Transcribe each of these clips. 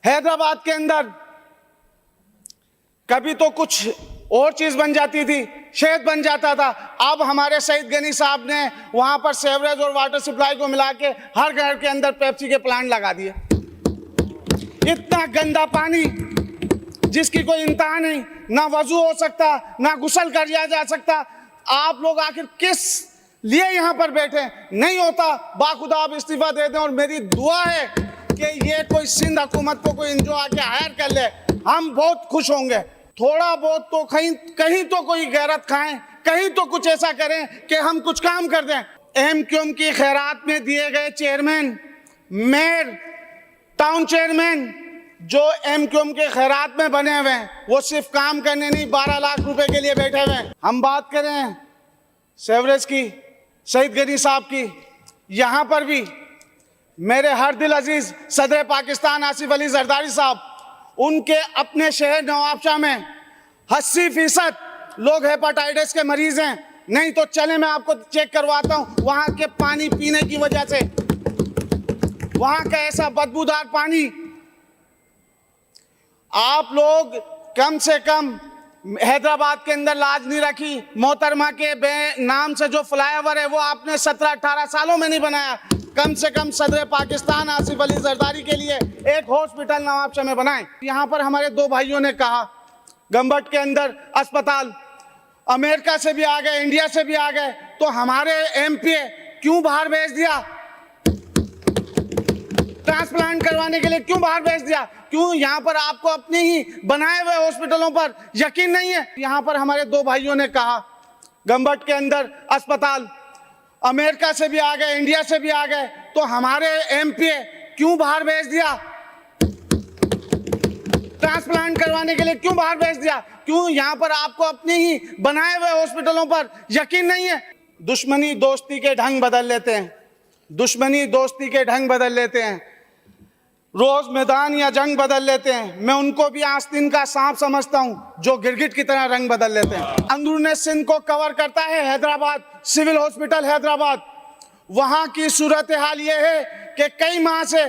हैदराबाद के अंदर कभी तो कुछ और चीज बन जाती थी, शहद बन जाता था। अब हमारे सईद गनी साहब ने वहां पर सेवरेज और वाटर सप्लाई को मिला के हर घर के अंदर पेप्सी के प्लांट लगा दिए। इतना गंदा पानी जिसकी कोई इंतहा नहीं, ना वजू हो सकता, ना गुस्ल किया जा सकता। आप लोग आखिर किस लिए यहां पर बैठे? नहीं होता बाखुदा आप इस्तीफा दे दें। और मेरी दुआ है कि ये कोई सिंध हुकूमत को कोई जो आके हायर कर ले, हम बहुत खुश होंगे। थोड़ा बहुत तो कहीं तो कोई गैरत खाएं, कहीं तो कुछ ऐसा करें कि हम कुछ काम कर दें। एमक्यूएम की खैरात में दिए गए चेयरमैन, मेयर, टाउन चेयरमैन जो एमक्यूएम के खैरात में बने हुए हैं, वो सिर्फ काम करने नहीं 12 लाख रुपए के लिए बैठे हुए हैं। हम बात करें सेवरेज की, सईद गनी साहब की, यहां पर भी मेरे हर दिल अजीज सदर पाकिस्तान आसिफ अली जरदारी साहब, उनके अपने शहर नवाबशाह में 80% लोग हेपेटाइटिस के मरीज हैं। नहीं तो चले मैं आपको चेक करवाता हूं। वहां के पानी पीने की वजह से, वहां का ऐसा बदबूदार पानी, आप लोग कम से कम हैदराबाद के अंदर लाज नहीं रखी। मोहतरमा के नाम से जो फ्लाईओवर है वो आपने 17-18 सालों में नहीं बनाया। कम से कम सदर पाकिस्तान आसिफ अली जरदारी के लिए एक हॉस्पिटल नवाबशाह में बनाएं। यहाँ पर हमारे दो भाइयों ने कहा गंबट के अंदर अस्पताल, अमेरिका से भी आ गए, इंडिया से भी आ गए, तो हमारे एमपी क्यों बाहर भेज दिया? ट्रांसप्लांट करवाने के लिए क्यों बाहर भेज दिया? क्यों यहाँ पर आपको अपने ही बनाए हुए हॉस्पिटलों पर यकीन नहीं है? यहाँ पर हमारे दो भाइयों ने कहा गंबट के अंदर अस्पताल, अमेरिका से भी आ गए, इंडिया से भी आ गए, तो हमारे एमपी क्यों बाहर भेज दिया? ट्रांसप्लांट करवाने के लिए क्यों बाहर भेज दिया? क्यों यहाँ पर आपको अपने ही बनाए हुए हॉस्पिटलों पर यकीन नहीं है? दुश्मनी दोस्ती के ढंग बदल लेते हैं, दुश्मनी दोस्ती के ढंग बदल लेते हैं, रोज मैदान या जंग बदल लेते हैं। मैं उनको भी आस्तीन का सांप समझता हूं जो गिरगिट की तरह रंग बदल लेते हैं। अंदरूनी सिंध को कवर करता है हैदराबाद, सिविल हॉस्पिटल हैदराबाद। वहां की सूरत हाल ये है कि कई माह से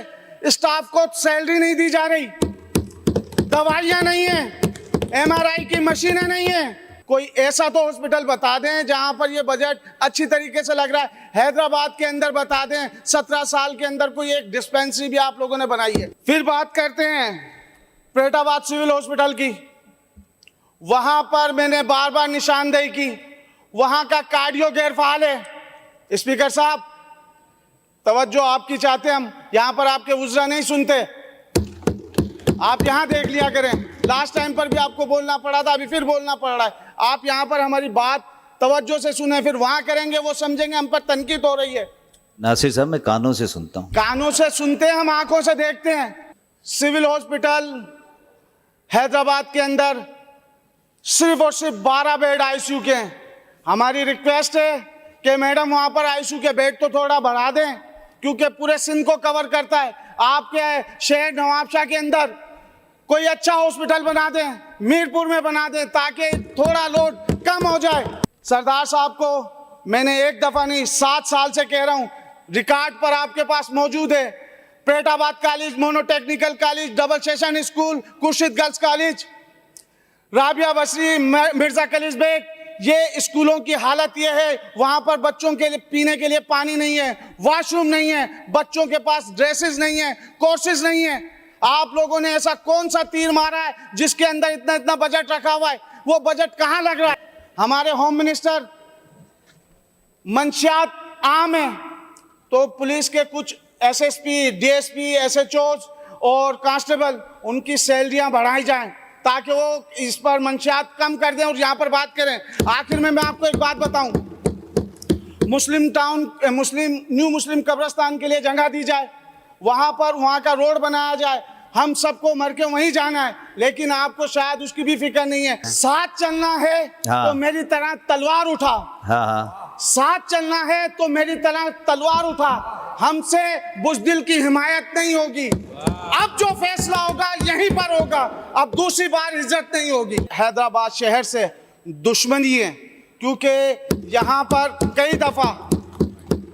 स्टाफ को सैलरी नहीं दी जा रही, दवाइयां नहीं है, एमआरआई की मशीनें नहीं है। कोई ऐसा तो हॉस्पिटल बता दें जहां पर ये बजट अच्छी तरीके से लग रहा है। हैदराबाद के अंदर बता दें 17 साल के अंदर कोई एक डिस्पेंसरी भी आप लोगों ने बनाई है। फिर बात करते हैं पेटाबाद सिविल हॉस्पिटल की। वहां पर मैंने बार बार निशानदेही की, वहां का कार्डियो गैरफाल है। स्पीकर साहब तवज्जो आपकी चाहते हम, यहां पर आपके वुज़रा नहीं सुनते, आप यहां देख लिया करें। लास्ट टाइम पर भी आपको बोलना पड़ा था, अभी फिर बोलना पड़ रहा है। आप यहां पर हमारी बात तवज्जो से सुने, फिर वहां करेंगे वो समझेंगे हम पर तनकीद हो रही है। नासिर साहब मैं कानों से सुनता हूं। कानों से सुनते हैं, हम आंखों से देखते हैं। सिविल हॉस्पिटल हैदराबाद के अंदर सिर्फ और सिर्फ 12 बेड आईसीयू के हैं। हमारी रिक्वेस्ट है कि मैडम वहां पर आईसीयू के बेड तो थोड़ा बढ़ा दें, क्योंकि पूरे सिंध को कवर करता है। आपके शहर नवाबशाह के अंदर कोई अच्छा हॉस्पिटल बना दें, मीरपुर में बना दें, ताकि थोड़ा लोड कम हो जाए। सरदार साहब को मैंने एक दफा नहीं 7 साल से कह रहा हूं, रिकॉर्ड पर आपके पास मौजूद है। पेटाबाद college, mono technical college, double session school, Khurshid girls college, Rabia Basri, Mirza Kalis Beg, ये स्कूलों की हालत ये है, वहां पर बच्चों के लिए पीने के लिए पानी नहीं है, वॉशरूम नहीं है, बच्चों के पास ड्रेसेस नहीं है, कोर्सेज नहीं है। आप लोगों ने ऐसा कौन सा तीर मारा है जिसके अंदर इतना इतना बजट रखा हुआ है? वो बजट कहां लग रहा है? हमारे होम मिनिस्टर मंशियात आम है, तो पुलिस के कुछ एसएसपी, डीएसपी, एसएचओज और कांस्टेबल, उनकी सैलरियां बढ़ाई जाएं ताकि वो इस पर मंशियात कम कर दें और यहाँ पर बात करें। आखिर में मैं आपको एक बात बताऊं, न्यू मुस्लिम कब्रिस्तान के लिए जगह दी जाए, वहां पर वहां का रोड बनाया जाए। हम सबको मर के वहीं जाना है, लेकिन आपको शायद उसकी भी फिक्र नहीं है। साथ चलना है हाँ। तो मेरी तरह तलवार उठा, हाँ। साथ चलना है तो मेरी तरह तलवार उठा। हमसे बुज़दिल की हिमायत नहीं होगी। अब जो फैसला होगा यहीं पर होगा, अब दूसरी बार इज्जत नहीं होगी। हैदराबाद शहर से दुश्मनी है, क्योंकि यहाँ पर कई दफा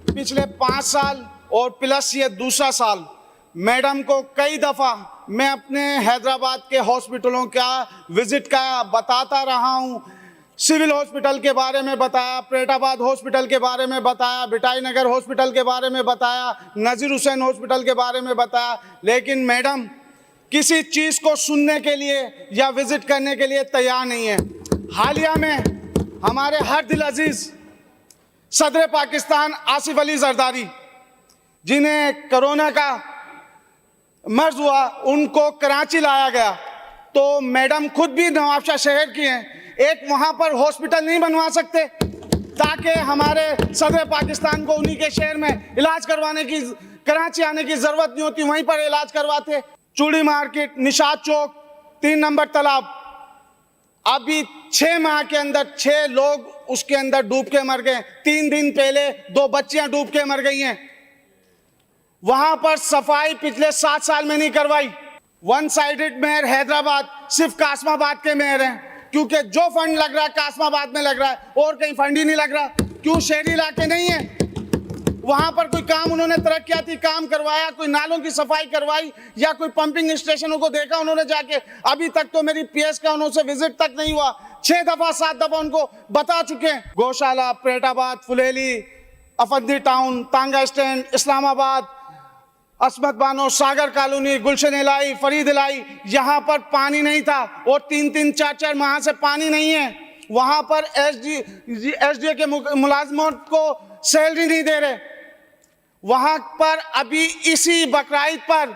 पिछले 5 साल और प्लस ये दूसरा साल मैडम को कई दफा मैं अपने हैदराबाद के हॉस्पिटलों का विजिट का बताता रहा हूँ। सिविल हॉस्पिटल के बारे में बताया, प्रेटाबाद हॉस्पिटल के बारे में बताया, बिटाई नगर हॉस्पिटल के बारे में बताया, नज़ीर हुसैन हॉस्पिटल के बारे में बताया, लेकिन मैडम किसी चीज़ को सुनने के लिए या विजिट करने के लिए तैयार नहीं है। हालिया में हमारे हर दिल अजीज़ सदर पाकिस्तान आसिफ अली जरदारी, जिन्हें कोरोना का मर्ज हुआ, उनको कराची लाया गया, तो मैडम खुद भी नवाबशाह शहर की हैं, एक वहाँ पर हॉस्पिटल नहीं बनवा सकते ताकि हमारे सदर पाकिस्तान को उन्हीं के शहर में इलाज करवाने की, कराची आने की ज़रूरत नहीं होती, वहीं पर इलाज करवाते। चूड़ी मार्केट, निशात चौक, 3 नंबर तालाब, अभी 6 माह के अंदर 6 लोग उसके अंदर डूब के मर गए। 3 दिन पहले 2 बच्चियां डूब के मर गई हैं। वहां पर सफाई पिछले 7 साल में नहीं करवाई। 1 साइडेड मेयर हैदराबाद सिर्फ कासमाबाद के मेयर हैं, क्योंकि जो फंड लग रहा है कासमाबाद में लग रहा है, और कहीं फंड ही नहीं लग रहा। क्यों शहरी इलाके नहीं है? वहां पर कोई काम उन्होंने तरक्याती काम करवाया, कोई नालों की सफाई करवाई या कोई पंपिंग स्टेशनों को देखा उन्होंने जाके? अभी तक तो मेरी पीएस का उन्होंने विजिट तक नहीं हुआ। 6 दफा 7 दफा उनको बता चुके हैं। गौशाला, प्रेटाबाद, फुलेली, अफंदी टाउन, तांगा स्टैंड, इस्लामाबाद, असमत बानो, सागर कॉलोनी, गुलशन इलाई, फरीद इलाई, यहाँ पर पानी नहीं था और 3-3, 4-4 माह से पानी नहीं है। वहाँ पर एसडीए के मुलाजमों को सैलरी नहीं दे रहे। वहाँ पर अभी इसी बकराईद पर